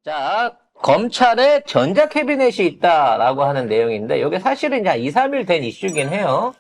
자, 검찰에 전자캐비넷이 있다라고 하는 내용인데, 이게 사실은 이제 한 2, 3일 된 이슈긴 해요.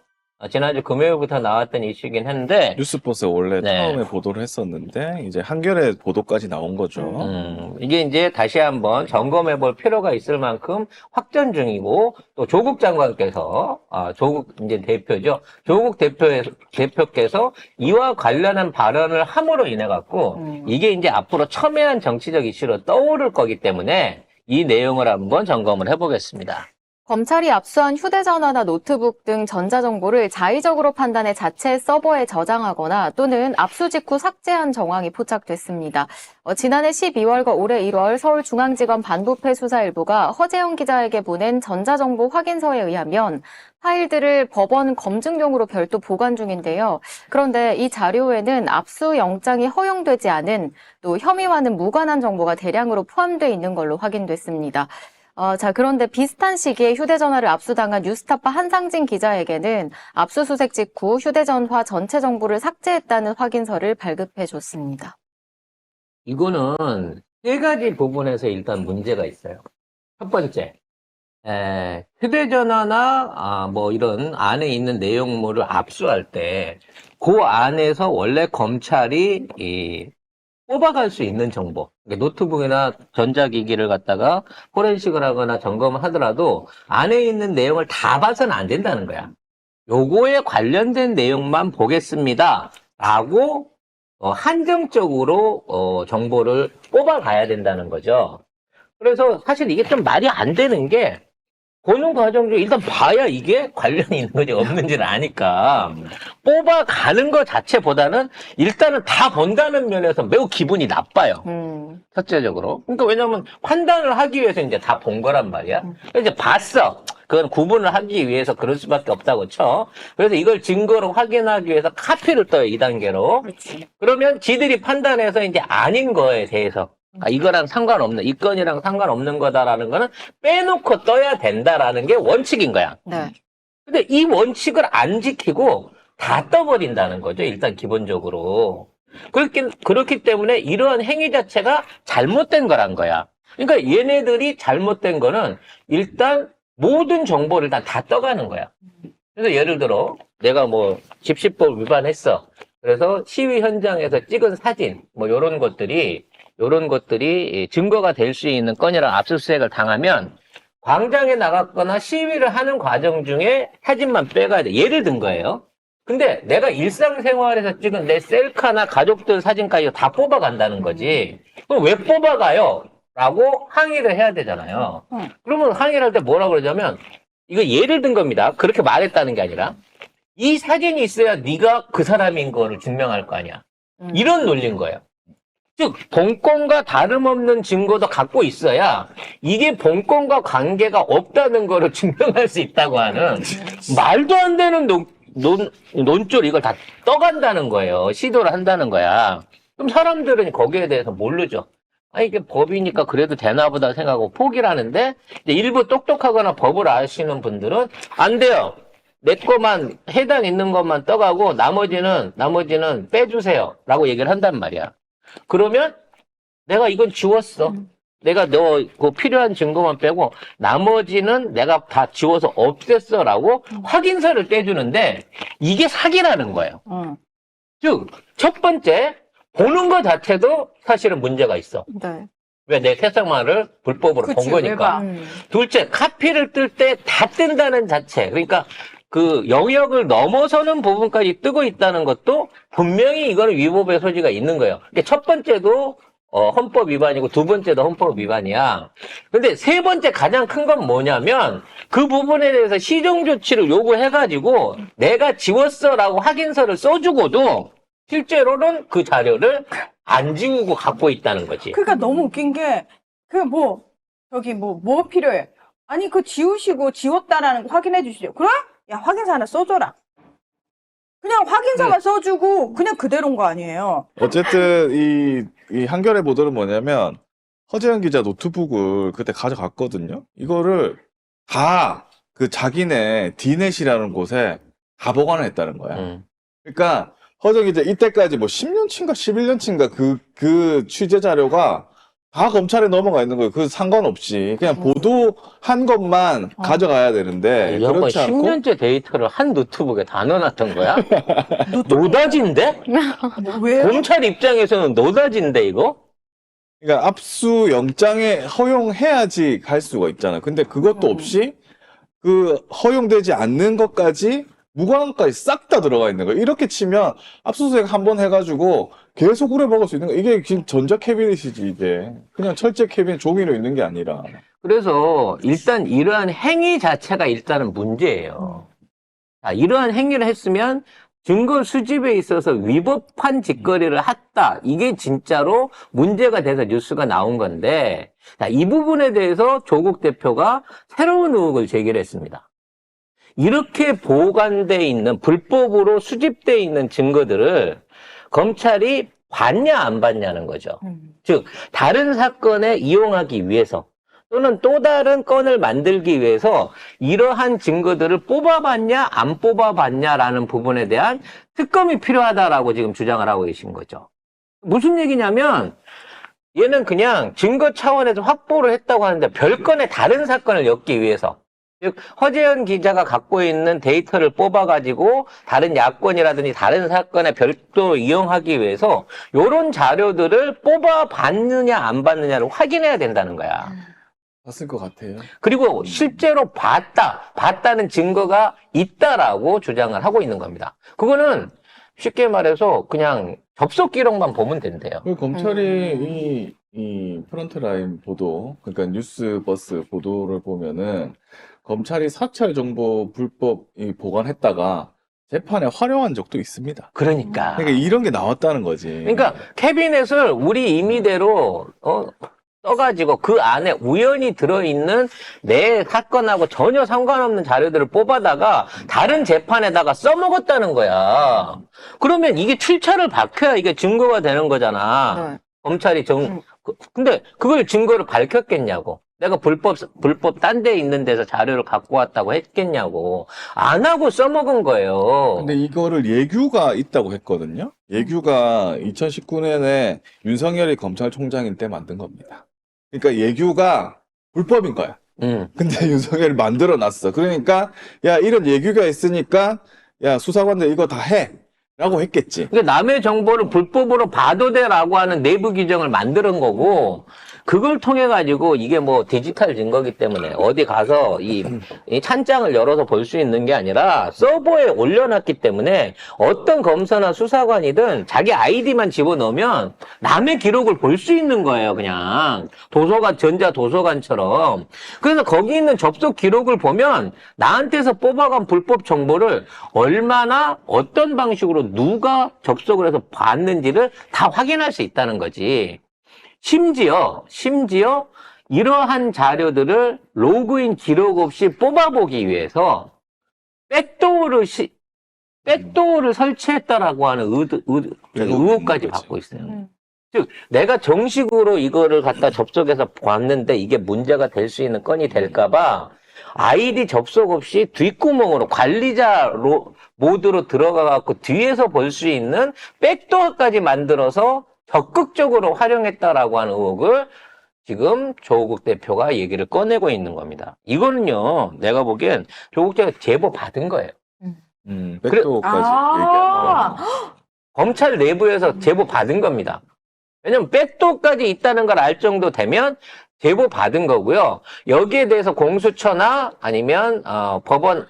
지난주 금요일부터 나왔던 이슈긴 했는데, 뉴스버스에 원래 네. 처음에 보도를 했었는데 이제 한겨레 보도까지 나온 거죠. 이게 이제 다시 한번 점검해 볼 필요가 있을 만큼 확전 중이고, 또 조국 장관께서, 조국 이제 대표죠. 조국 대표께서 이와 관련한 발언을 함으로 인해 갖고, 이게 이제 앞으로 첨예한 정치적 이슈로 떠오를 거기 때문에 이 내용을 한번 점검을 해 보겠습니다. 검찰이 압수한 휴대전화나 노트북 등 전자정보를 자의적으로 판단해 자체 서버에 저장하거나 또는 압수 직후 삭제한 정황이 포착됐습니다. 지난해 12월과 올해 1월 서울중앙지검 반부패 수사일부가 허재영 기자에게 보낸 전자정보 확인서에 의하면 파일들을 법원 검증용으로 별도 보관 중인데요. 그런데 이 자료에는 압수 영장이 허용되지 않은 또 혐의와는 무관한 정보가 대량으로 포함되어 있는 걸로 확인됐습니다. 그런데 비슷한 시기에 휴대전화를 압수당한 뉴스타파 한상진 기자에게는 압수수색 직후 휴대전화 전체 정보를 삭제했다는 확인서를 발급해줬습니다. 이거는 세 가지 부분에서 일단 문제가 있어요. 첫 번째, 휴대전화나 뭐 이런 안에 있는 내용물을 압수할 때 그 안에서 원래 검찰이 뽑아갈 수 있는 정보, 노트북이나 전자기기를 갖다가 포렌식을 하거나 점검을 하더라도 안에 있는 내용을 다 봐서는 안 된다는 거야. 요거에 관련된 내용만 보겠습니다 라고 한정적으로 정보를 뽑아가야 된다는 거죠. 그래서 사실 이게 좀 말이 안 되는 게, 보는 과정 중에 일단 봐야 이게 관련이 있는 건지 없는지를 아니까 뽑아가는 것 자체보다는 일단은 다 본다는 면에서 매우 기분이 나빠요. 첫째적으로. 그러니까 왜냐면 판단을 하기 위해서 이제 다 본 거란 말이야. 이제 봤어. 그건 구분을 하기 위해서 그럴 수밖에 없다고 쳐. 그래서 이걸 증거로 확인하기 위해서 카피를 떠요, 2단계로. 그러면 지들이 판단해서 이제 아닌 거에 대해서, 이거랑 상관없는, 이 건이랑 상관없는 거다라는 거는 빼놓고 떠야 된다라는 게 원칙인 거야. 네. 근데 이 원칙을 안 지키고 다 떠버린다는 거죠, 일단 기본적으로. 그렇기 때문에 이러한 행위 자체가 잘못된 거란 거야. 그러니까 얘네들이 잘못된 거는 일단 모든 정보를 다 떠가는 거야. 그래서 예를 들어, 내가 뭐 집시법 위반했어. 그래서 시위 현장에서 찍은 사진, 뭐 요런 것들이 증거가 될 수 있는 건이랑 압수수색을 당하면 광장에 나갔거나 시위를 하는 과정 중에 사진만 빼가야 돼. 예를 든 거예요. 근데 내가 일상생활에서 찍은 내 셀카나 가족들 사진까지 다 뽑아간다는 거지. 그럼 왜 뽑아가요? 라고 항의를 해야 되잖아요. 그러면 항의를 할 때 뭐라고 그러냐면, 이거 예를 든 겁니다. 그렇게 말했다는 게 아니라, 이 사진이 있어야 네가 그 사람인 거를 증명할 거 아니야. 이런 논리인 거예요. 즉, 본건과 다름없는 증거도 갖고 있어야 이게 본건과 관계가 없다는 거를 증명할 수 있다고 하는 말도 안 되는 논조를 이걸 다 떠간다는 거예요. 시도를 한다는 거야. 그럼 사람들은 거기에 대해서 모르죠. 이게 법이니까 그래도 되나 보다 생각하고 포기를 하는데, 이제 일부 똑똑하거나 법을 아시는 분들은 안 돼요. 내 거만 해당 있는 것만 떠가고 나머지는 빼주세요 라고 얘기를 한단 말이야. 그러면 내가 이건 지웠어. 내가 너 그 필요한 증거만 빼고 나머지는 내가 다 지워서 없앴어 라고 확인서를 떼주는데, 이게 사기라는 거예요. 즉, 첫 번째, 보는 것 자체도 사실은 문제가 있어. 네. 왜? 내 세상만을 불법으로 본 거니까. 둘째, 카피를 뜰 때 다 뜬다는 자체. 그러니까 그 영역을 넘어서는 부분까지 뜨고 있다는 것도 분명히 이거는 위법의 소지가 있는 거예요. 그러니까 첫 번째도 헌법 위반이고 두 번째도 헌법 위반이야. 근데 세 번째 가장 큰 건 뭐냐면, 그 부분에 대해서 시정 조치를 요구해가지고 내가 지웠어라고 확인서를 써주고도 실제로는 그 자료를 안 지우고 갖고 있다는 거지. 그러니까 너무 웃긴 게, 뭐가 필요해? 아니, 지우시고 지웠다라는 거 확인해 주시죠. 그래? 야, 확인서 하나 써줘라. 그냥 확인서만 써주고, 그냥 그대로인 거 아니에요. 어쨌든 이 한겨레 보도는 뭐냐면 허재영 기자 노트북을 그때 가져갔거든요. 이거를 다 그 자기네 디넷이라는 곳에 다 보관을 했다는 거야. 그러니까 허재영 기자 이때까지 뭐 10년치인가 11년치인가 그 취재 자료가 다 검찰에 넘어가 있는 거예요. 그 상관없이 그냥 보도한 것만 가져가야 되는데 이 양반 그렇지 않고 10년째 데이터를 한 노트북에 다 넣어놨던 거야? 노다진데? 왜요? 검찰 입장에서는 노다진데 이거? 그러니까 압수 영장에 허용해야지 갈 수가 있잖아. 근데 그것도 없이 그 허용되지 않는 것까지 무관함까지 싹 다 들어가 있는 거야. 이렇게 치면 압수수색 한 번 해가지고 계속 오래 먹을 수 있는 거. 이게 지금 전자 캐비닛이지 이게. 그냥 철제 캐비닛 종이로 있는 게 아니라. 그래서 일단 이러한 행위 자체가 일단은 문제예요. 자, 이러한 행위를 했으면 증거 수집에 있어서 위법한 짓거리를 했다. 이게 진짜로 문제가 돼서 뉴스가 나온 건데, 자, 이 부분에 대해서 조국 대표가 새로운 의혹을 제기를 했습니다. 이렇게 보관돼 있는, 불법으로 수집돼 있는 증거들을 검찰이 봤냐, 안 봤냐는 거죠. 즉, 다른 사건에 이용하기 위해서, 또는 또 다른 건을 만들기 위해서 이러한 증거들을 뽑아봤냐 안 뽑아봤냐라는 부분에 대한 특검이 필요하다라고 지금 주장을 하고 계신 거죠. 무슨 얘기냐면 얘는 그냥 증거 차원에서 확보를 했다고 하는데 별건의 다른 사건을 엮기 위해서, 즉 허재현 기자가 갖고 있는 데이터를 뽑아가지고 다른 야권이라든지 다른 사건에 별도로 이용하기 위해서 이런 자료들을 뽑아봤느냐 안 봤느냐를 확인해야 된다는 거야. 봤을 것 같아요. 그리고 실제로 봤다는 증거가 있다라고 주장을 하고 있는 겁니다. 그거는 쉽게 말해서 그냥 접속 기록만 보면 된대요. 그 검찰이 이 프런트라인 보도, 그러니까 뉴스버스 보도를 보면은 검찰이 사찰 정보 불법 보관했다가 재판에 활용한 적도 있습니다. 그러니까 이런 게 나왔다는 거지. 그러니까 캐비넷을 우리 임의대로 써가지고 그 안에 우연히 들어있는 내 사건하고 전혀 상관없는 자료들을 뽑아다가 다른 재판에다가 써먹었다는 거야. 그러면 이게 출처를 밝혀야 이게 증거가 되는 거잖아. 네. 검찰이 근데 그걸 증거를 밝혔겠냐고. 내가 불법 딴 데 있는 데서 자료를 갖고 왔다고 했겠냐고. 안 하고 써먹은 거예요. 근데 이거를 예규가 있다고 했거든요. 예규가 2019년에 윤석열이 검찰총장일 때 만든 겁니다. 그러니까 예규가 불법인 거야. 근데 윤석열이 만들어 놨어. 그러니까 야 이런 예규가 있으니까 야 수사관들 이거 다 해. 라고 했겠지. 그러니까 남의 정보를 불법으로 봐도 돼라고 하는 내부 규정을 만드는 거고, 그걸 통해 가지고 이게 뭐 디지털 증거기 때문에 어디 가서 이 찬장을 열어서 볼 수 있는 게 아니라 서버에 올려놨기 때문에 어떤 검사나 수사관이든 자기 아이디만 집어넣으면 남의 기록을 볼 수 있는 거예요. 그냥 도서관, 전자 도서관처럼. 그래서 거기 있는 접속 기록을 보면 나한테서 뽑아간 불법 정보를 얼마나 어떤 방식으로 누가 접속을 해서 봤는지를 다 확인할 수 있다는 거지. 심지어 이러한 자료들을 로그인 기록 없이 뽑아보기 위해서 백도어를 설치했다라고 하는 의혹까지 받고 있어요. 즉, 내가 정식으로 이거를 갖다 접속해서 봤는데 이게 문제가 될 수 있는 건이 될까봐 아이디 접속 없이 뒷구멍으로 관리자로 모드로 들어가갖고 뒤에서 볼 수 있는 백도어까지 만들어서 적극적으로 활용했다라고 하는 의혹을 지금 조국 대표가 얘기를 꺼내고 있는 겁니다. 이거는요, 내가 보기엔 조국 대표가 제보 받은 거예요. 백도까지 얘기하는 거. 검찰 내부에서 제보 받은 겁니다. 왜냐면 백도까지 있다는 걸 알 정도 되면 제보 받은 거고요. 여기에 대해서 공수처나 아니면 법원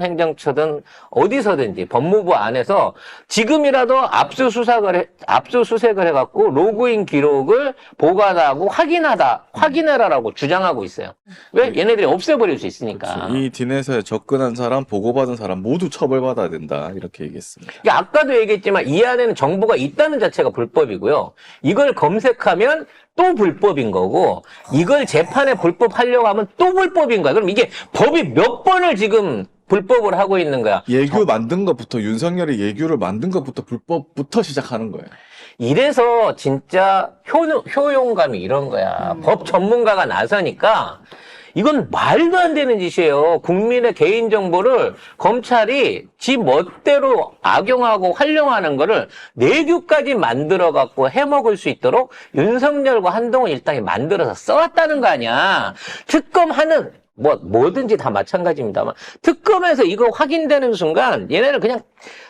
행정처든 어디서든지 법무부 안에서 지금이라도 압수수색을 해갖고 로그인 기록을 보관하고 확인해라라고 주장하고 있어요. 왜? 얘네들이 없애버릴 수 있으니까. 이 디넷에 접근한 사람, 보고받은 사람 모두 처벌받아야 된다. 이렇게 얘기했습니다. 그러니까 아까도 얘기했지만 이 안에는 정보가 있다는 자체가 불법이고요. 이걸 검색하면 또 불법인 거고, 이걸 재판에 불법하려고 하면 또 불법인 거야. 그럼 이게 법이 몇 번을 지금 불법을 하고 있는 거야. 예규 만든 것부터, 윤석열이 예규를 만든 것부터 불법부터 시작하는 거예요. 이래서 진짜 효용감이 이런 거야. 법 전문가가 나서니까 이건 말도 안 되는 짓이에요. 국민의 개인정보를 검찰이 지 멋대로 악용하고 활용하는 거를 내규까지 만들어갖고 해먹을 수 있도록 윤석열과 한동훈 일당이 만들어서 써왔다는 거 아니야. 특검하는 뭐든지 다 마찬가지입니다만 특검에서 이거 확인되는 순간 얘네는 그냥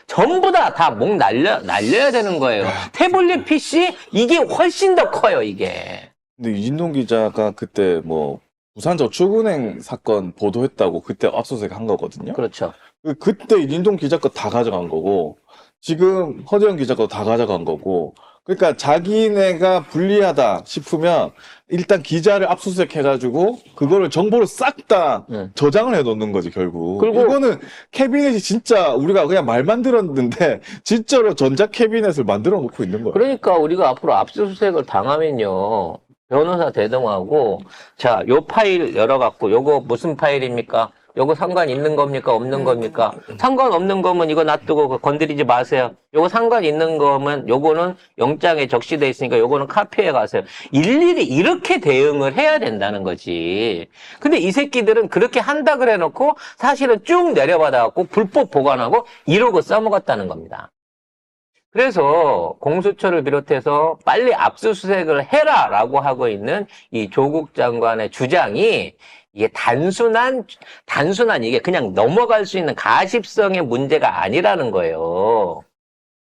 전부 다 목 날려야 되는 거예요. 태블릿 PC 이게 훨씬 더 커요, 이게. 근데 이진동 기자가 그때 뭐 부산저축은행 사건 보도했다고 그때 압수수색 한 거거든요. 그렇죠. 그때 이진동 기자 거 다 가져간 거고 지금 허재영 기자 거 다 가져간 거고 그러니까 자기네가 불리하다 싶으면 일단 기자를 압수수색 해가지고 그거를 정보를 싹 다 저장을 해놓는 거지 결국. 그리고- 이거는 캐비넷이 진짜 우리가 그냥 말만 들었는데 진짜로 전자 캐비넷을 만들어 놓고 있는 거예요. 그러니까 우리가 앞으로 압수수색을 당하면요. 변호사 대동하고 자, 요 파일 열어갖고 요거 무슨 파일입니까? 요거 상관 있는 겁니까? 없는 겁니까? 상관없는 거면 이거 놔두고 건드리지 마세요. 요거 상관 있는 거면 요거는 영장에 적시돼 있으니까 요거는 카피해 가세요. 일일이 이렇게 대응을 해야 된다는 거지. 근데 이 새끼들은 그렇게 한다 그래 놓고 사실은 쭉 내려받아갖고 불법 보관하고 이러고 써먹었다는 겁니다. 그래서 공수처를 비롯해서 빨리 압수수색을 해라라고 하고 있는 이 조국 장관의 주장이 이게 단순한 이게 그냥 넘어갈 수 있는 가십성의 문제가 아니라는 거예요.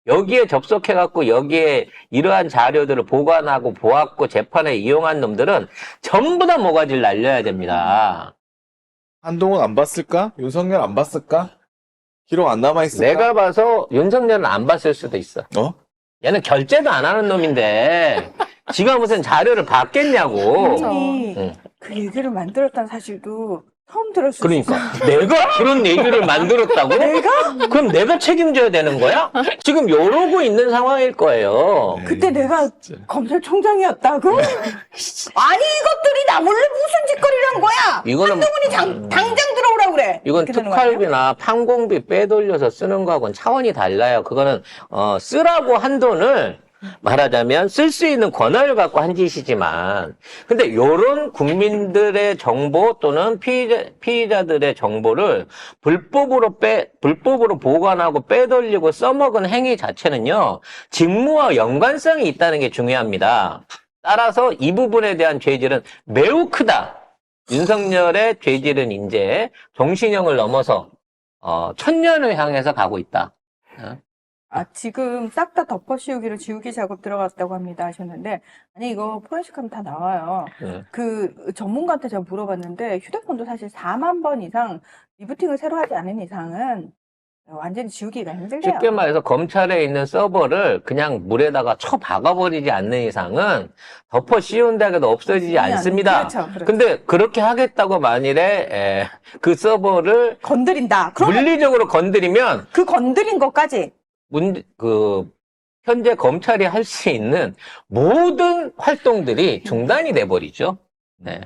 여기에 접속해갖고 여기에 이러한 자료들을 보관하고 보았고 재판에 이용한 놈들은 전부 다 모가지를 날려야 됩니다. 한동훈 안 봤을까? 윤석열 안 봤을까? 기록 안 남아있을까? 내가 봐서 윤석열은 안 봤을 수도 있어. 어? 얘는 결제도 안 하는 놈인데 지가 무슨 자료를 받겠냐고. 그렇죠. 본인이 그 얘기를 만들었다는 사실도 처음 들었을 그러니까 내가 그런 얘기를 만들었다고? 그럼 내가 책임져야 되는 거야? 지금 이러고 있는 상황일 거예요. 그때 내가 진짜. 검찰총장이었다고? 아니 이것들이 나 몰래 무슨 짓거리란 거야? 이거는 한동훈이 당장 들어오라고 그래. 이건 이렇게 되는 거 아니야? 특활비나 판공비 빼돌려서 쓰는 거하고는 차원이 달라요. 그거는 쓰라고 한 돈을 말하자면 쓸 수 있는 권한을 갖고 한 짓이지만 근데 요런 국민들의 정보 또는 피의자들의 정보를 불법으로 보관하고 빼돌리고 써먹은 행위 자체는요. 직무와 연관성이 있다는 게 중요합니다. 따라서 이 부분에 대한 죄질은 매우 크다. 윤석열의 죄질은 이제 종신형을 넘어서 천년을 향해서 가고 있다. 지금 싹 다 덮어씌우기로 지우기 작업 들어갔다고 합니다 하셨는데, 아니, 이거 포렌식 하면 다 나와요. 그 전문가한테 제가 물어봤는데, 휴대폰도 사실 4만 번 이상 리부팅을 새로 하지 않은 이상은 완전히 지우기가 힘들대요. 쉽게 말해서 검찰에 있는 서버를 그냥 물에다가 쳐박아버리지 않는 이상은 덮어 씌운다고 없어지지 않습니다. 그렇죠. 근데 그렇게 하겠다고 만일에 그 서버를 건드린다. 그러면 물리적으로 건드리면 그 건드린 것까지 현재 검찰이 할 수 있는 모든 활동들이 중단이 돼 버리죠. 네.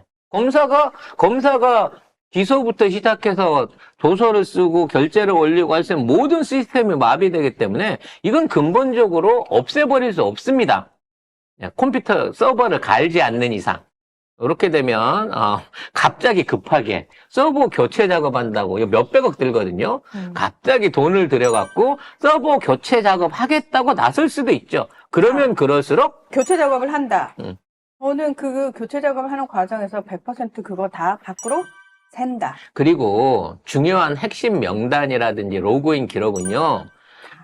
검사가 기소부터 시작해서 도서를 쓰고 결재를 올리고 할 수 있는 모든 시스템이 마비되기 때문에 이건 근본적으로 없애버릴 수 없습니다. 컴퓨터 서버를 갈지 않는 이상. 이렇게 되면 갑자기 급하게 서버 교체 작업한다고 이거 몇백억 들거든요. 갑자기 돈을 들여갖고 서버 교체 작업 하겠다고 나설 수도 있죠. 그러면 그럴수록 교체 작업을 한다. 저는 그 교체 작업을 하는 과정에서 100% 그거 다 밖으로 샌다. 그리고 중요한 핵심 명단이라든지 로그인 기록은요.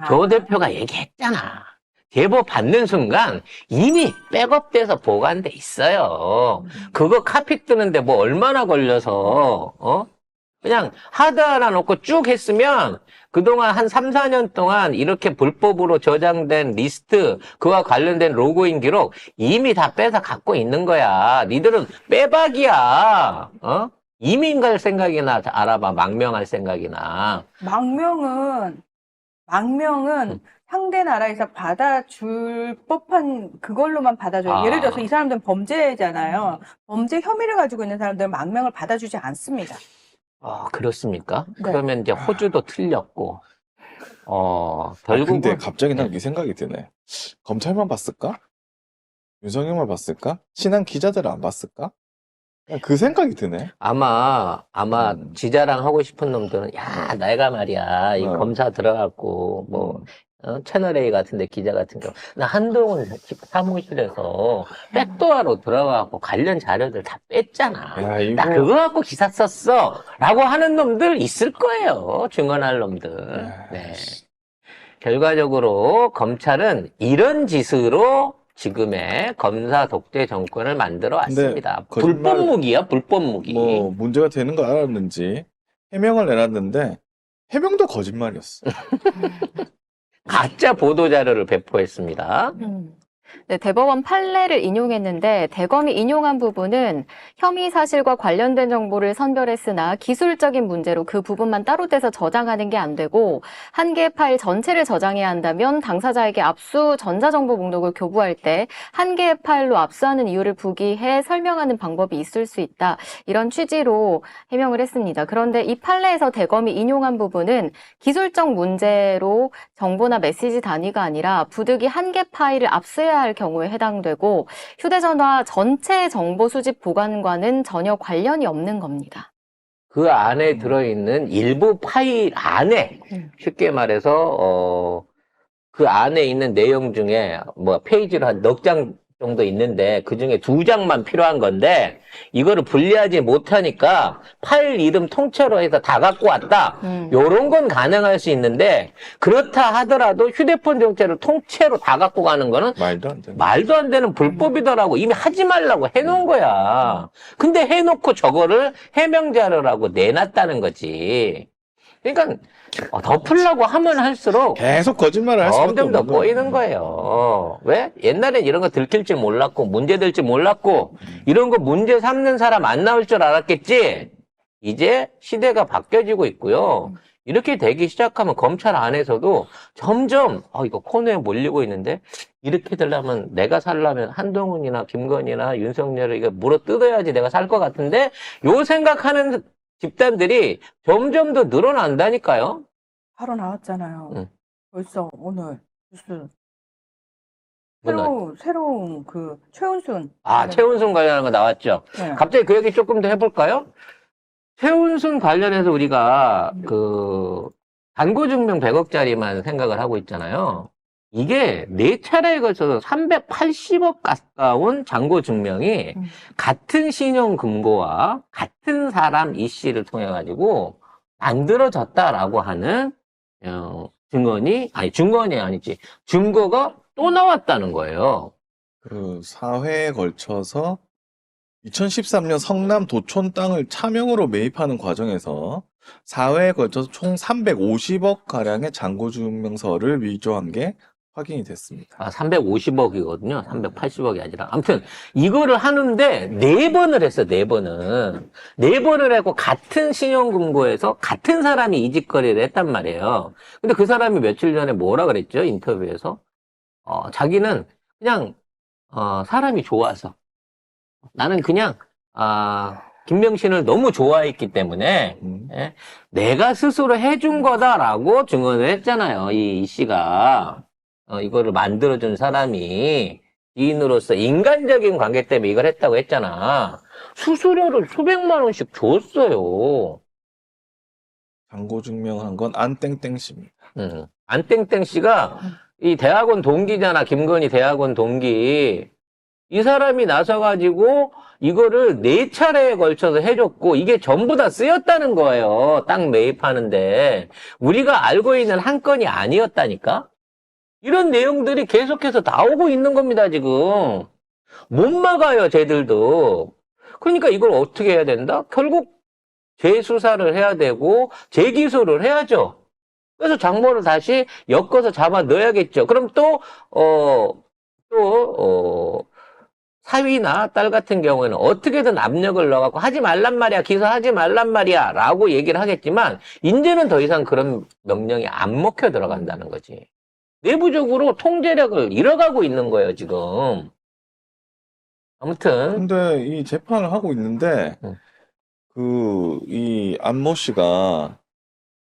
조 대표가 얘기했잖아. 제보 받는 순간 이미 백업돼서 보관돼 있어요. 그거 카피 뜨는데 뭐 얼마나 걸려서 그냥 하드 하나 놓고 쭉 했으면 그동안 한 3, 4년 동안 이렇게 불법으로 저장된 리스트 그와 관련된 로그인 기록 이미 다 빼서 갖고 있는 거야. 니들은 빼박이야. 이민 갈 생각이나 알아봐. 망명할 생각이나. 망명은 상대 나라에서 받아줄 법한 그걸로만 받아줘요. 예를 들어서 이 사람들은 범죄잖아요. 범죄 혐의를 가지고 있는 사람들은 망명을 받아주지 않습니다. 그렇습니까? 네. 그러면 이제 호주도 틀렸고, 결국은. 근데 갑자기 난 이 생각이 드네. 검찰만 봤을까? 윤석열만 봤을까? 친한 기자들은 안 봤을까? 그 생각이 드네. 아마 지자랑 하고 싶은 놈들은, 야, 내가 말이야, 이 어. 검사 들어갔고, 뭐, 채널A 같은데 기자 같은 경우, 나 한동훈 사무실에서 백도어로 들어가고 관련 자료들 다 뺐잖아. 야, 이거. 나 그거 갖고 기사 썼어. 라고 하는 놈들 있을 거예요. 증언할 놈들. 네. 결과적으로 검찰은 이런 짓으로 지금의 검사 독재 정권을 만들어 왔습니다. 근데 거짓말- 불법 무기야, 불법 무기. 뭐 문제가 되는 거 알았는지 해명을 내놨는데 해명도 거짓말이었어. 가짜 보도 자료를 배포했습니다. 네, 대법원 판례를 인용했는데 대검이 인용한 부분은 혐의 사실과 관련된 정보를 선별했으나 기술적인 문제로 그 부분만 따로 떼서 저장하는 게 안 되고 한 개의 파일 전체를 저장해야 한다면 당사자에게 압수 전자정보 목록을 교부할 때 한 개의 파일로 압수하는 이유를 부기해 설명하는 방법이 있을 수 있다. 이런 취지로 해명을 했습니다. 그런데 이 판례에서 대검이 인용한 부분은 기술적 문제로 정보나 메시지 단위가 아니라 부득이 한 개 파일을 압수해야 할 경우에 해당되고 휴대전화 전체 정보 수집 보관과는 전혀 관련이 없는 겁니다. 그 안에 들어있는 일부 파일 안에, 쉽게 말해서, 그 안에 있는 내용 중에, 뭐, 페이지로 한 넉 장 정도 있는데, 그 중에 2장만 필요한 건데, 이거를 분리하지 못하니까, 파일 이름 통째로 해서 다 갖고 왔다. 요런 건 가능할 수 있는데, 그렇다 하더라도 휴대폰 정체를 통째로 다 갖고 가는 거는 말도 안 돼. 말도 안 되는 불법이더라고. 이미 하지 말라고 해놓은 거야. 근데 해놓고 저거를 해명 자료라고 내놨다는 거지. 그러니까 덮으려고 하면 할수록 계속 거짓말을 할 수밖에 점점 더 없는 거야. 꼬이는 거예요. 왜? 옛날엔 이런 거 들킬 줄 몰랐고 문제 될 줄 몰랐고 이런 거 문제 삼는 사람 안 나올 줄 알았겠지. 이제 시대가 바뀌어지고 있고요. 이렇게 되기 시작하면 검찰 안에서도 점점 이거 코너에 몰리고 있는데 이렇게 되려면 내가 살려면 한동훈이나 김건희나 윤석열을 이거 물어 뜯어야지 내가 살 것 같은데 요 생각하는 집단들이 점점 더 늘어난다니까요. 바로 나왔잖아요. 응. 벌써 오늘 뉴스. 오늘. 새로운 그 최은순. 최은순 관련한 거 나왔죠. 네. 갑자기 그 얘기 조금 더 해볼까요? 최은순 관련해서 우리가 잔고증명 100억짜리만 생각을 하고 있잖아요. 이게 4차례에 걸쳐서 380억 가까운 잔고증명이 같은 신용금고와 같은 사람 이 씨를 통해 가지고 만들어졌다라고 하는 증거가 또 나왔다는 거예요. 그 사회에 걸쳐서 2013년 성남 도촌 땅을 차명으로 매입하는 과정에서 사회에 걸쳐서 총 350억 가량의 잔고증명서를 위조한 게 확인이 됐습니다. 350억이거든요. 380억이 아니라. 아무튼 이거를 하는데 4번을 했어. 4번은. 4번을 하고 같은 신용금고에서 같은 사람이 이 짓거리를 했단 말이에요. 근데 그 사람이 며칠 전에 뭐라 그랬죠? 인터뷰에서. 자기는 그냥 사람이 좋아서 나는 그냥 김명신을 너무 좋아했기 때문에 예, 내가 스스로 해준 거다라고 증언을 했잖아요. 이 씨가 이거를 만들어준 사람이 지인으로서 인간적인 관계 때문에 이걸 했다고 했잖아. 수수료를 수백만 원씩 줬어요. 잔고증명한 건 안땡땡 씨입니다. 안땡땡 씨가 이 대학원 동기잖아. 김건희 대학원 동기. 이 사람이 나서가지고 이거를 4차례에 걸쳐서 해줬고 이게 전부 다 쓰였다는 거예요. 땅 매입하는데. 우리가 알고 있는 한 건이 아니었다니까? 이런 내용들이 계속해서 나오고 있는 겁니다, 지금. 못 막아요, 쟤들도. 그러니까 이걸 어떻게 해야 된다? 결국 재수사를 해야 되고 재기소를 해야죠. 그래서 장모를 다시 엮어서 잡아 넣어야겠죠. 그럼 사위나 딸 같은 경우에는 어떻게든 압력을 넣어갖고 하지 말란 말이야, 기소하지 말란 말이야 라고 얘기를 하겠지만 이제는 더 이상 그런 명령이 안 먹혀 들어간다는 거지. 내부적으로 통제력을 잃어가고 있는 거예요, 지금. 아무튼 근데 이 재판을 하고 있는데 이 안모 씨가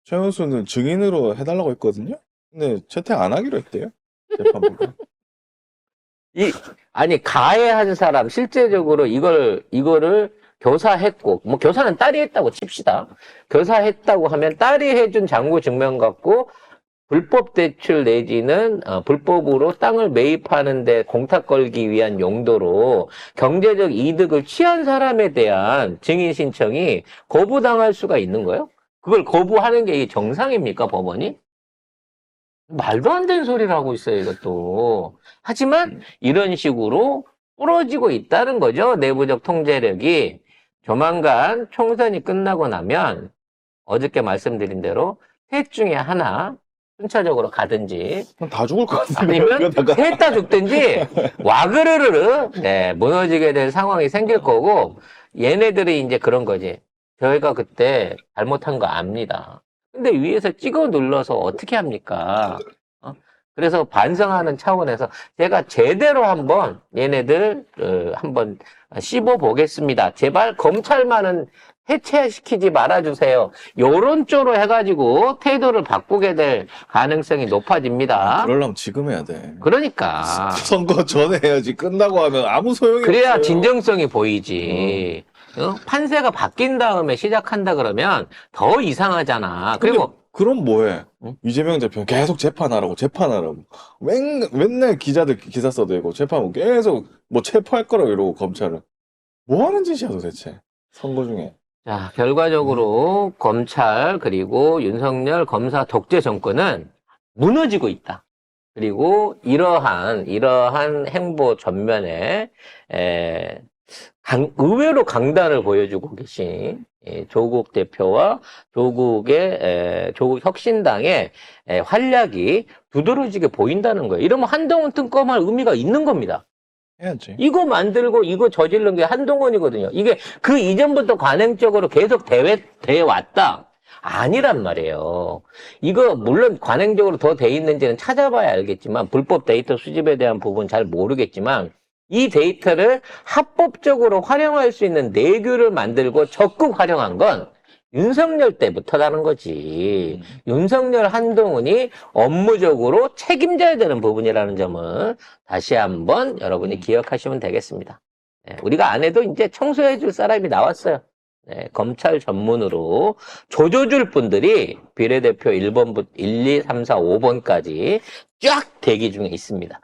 최은순을 증인으로 해달라고 했거든요. 근데 채택 안 하기로 했대요. 재판부가. 가해한 사람 실제적으로 이거를 교사했고, 뭐 교사는 딸이 했다고 칩시다. 교사했다고 하면 딸이 해준 잔고 증명 갖고 불법 대출 내지는 불법으로 땅을 매입하는데 공탁 걸기 위한 용도로 경제적 이득을 취한 사람에 대한 증인 신청이 거부당할 수가 있는 거예요? 그걸 거부하는 게 이게 정상입니까, 법원이? 말도 안 되는 소리를 하고 있어요, 이것도. 하지만 이런 식으로 부러지고 있다는 거죠, 내부적 통제력이. 조만간 총선이 끝나고 나면 어저께 말씀드린 대로 셋 중에 하나 순차적으로 가든지 다 죽을 것 같은데. 아니면 셋 다 죽든지 와그르르 무너지게 될 상황이 생길 거고, 얘네들이 이제 그런 거지. 저희가 그때 잘못한 거 압니다. 근데 위에서 찍어 눌러서 어떻게 합니까? 그래서 반성하는 차원에서 제가 제대로 한번 얘네들 한번 씹어 보겠습니다. 제발 검찰만은 해체시키지 말아주세요. 요런 쪽으로 해가지고 태도를 바꾸게 될 가능성이 높아집니다. 그러려면 지금 해야 돼. 그러니까 선거 전에 해야지. 끝나고 하면 아무 소용이 그래야 없어요. 진정성이 보이지. 판세가 바뀐 다음에 시작한다 그러면 더 이상하잖아. 근데 그리고 그럼 뭐해? 응? 이재명 대표 계속 재판하라고. 맨날 기자들 기사 써대고 재판하고 계속 뭐 체포할 거라고 이러고 검찰은. 뭐 하는 짓이야 도대체. 선거 중에. 자, 결과적으로 검찰 그리고 윤석열 검사 독재 정권은 무너지고 있다. 그리고 이러한 행보 전면에 의외로 강단을 보여주고 계신 조국 대표와 조국 혁신당의 활약이 두드러지게 보인다는 거예요. 이러면 한동훈 특검할 의미가 있는 겁니다. 해야지. 이거 만들고 이거 저지른 게 한동훈이거든요. 이게 그 이전부터 관행적으로 계속 돼 왔다. 아니란 말이에요. 이거 물론 관행적으로 더 돼 있는지는 찾아봐야 알겠지만, 불법 데이터 수집에 대한 부분 잘 모르겠지만, 이 데이터를 합법적으로 활용할 수 있는 내규를 만들고 적극 활용한 건 윤석열 때부터라는 거지. 윤석열 한동훈이 업무적으로 책임져야 되는 부분이라는 점을 다시 한번 여러분이 기억하시면 되겠습니다. 우리가 안 해도 이제 청소해 줄 사람이 나왔어요. 검찰 전문으로 조져줄 분들이 비례대표 1번부터 1, 2, 3, 4, 5번까지 쫙 대기 중에 있습니다.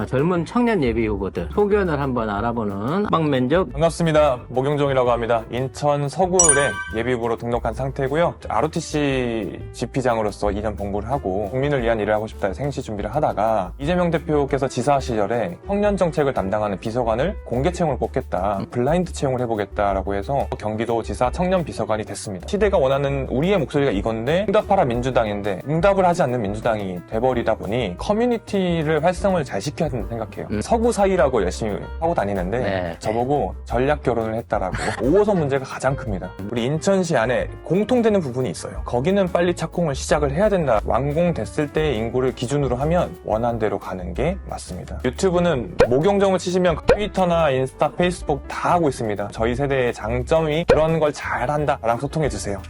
젊은 청년 예비 후보들 소견을 한번 알아보는 막면접. 반갑습니다. 모경종이라고 합니다. 인천 서구을에 예비후보로 등록한 상태고요. ROTC GP장으로서 2년 봉부를 하고 국민을 위한 일을 하고 싶다 생시 준비를 하다가 이재명 대표께서 지사 시절에 청년 정책을 담당하는 비서관을 공개 채용을 뽑겠다, 블라인드 채용을 해보겠다라고 해서 경기도 지사 청년 비서관이 됐습니다. 시대가 원하는 우리의 목소리가 이건데 응답하라 민주당인데 응답을 하지 않는 민주당이 돼버리다 보니 커뮤니티를 활성을 잘 시켜야 된다 생각해요. 서구 사이라고 열심히 하고 다니는데 저보고 전략 결혼을 했다라고. 5호선 문제가 가장 큽니다. 우리 인천시 안에 공통되는 부분이 있어요. 거기는 빨리 착공을 시작을 해야 된다. 완공됐을 때의 인구를 기준으로 하면 원한대로 가는 게 맞습니다. 유튜브는 모경정을 치시면 트위터나 인스타, 페이스북 다 하고 있습니다. 저희 세대의 장점이 그런 걸 잘한다 라고 소통해주세요.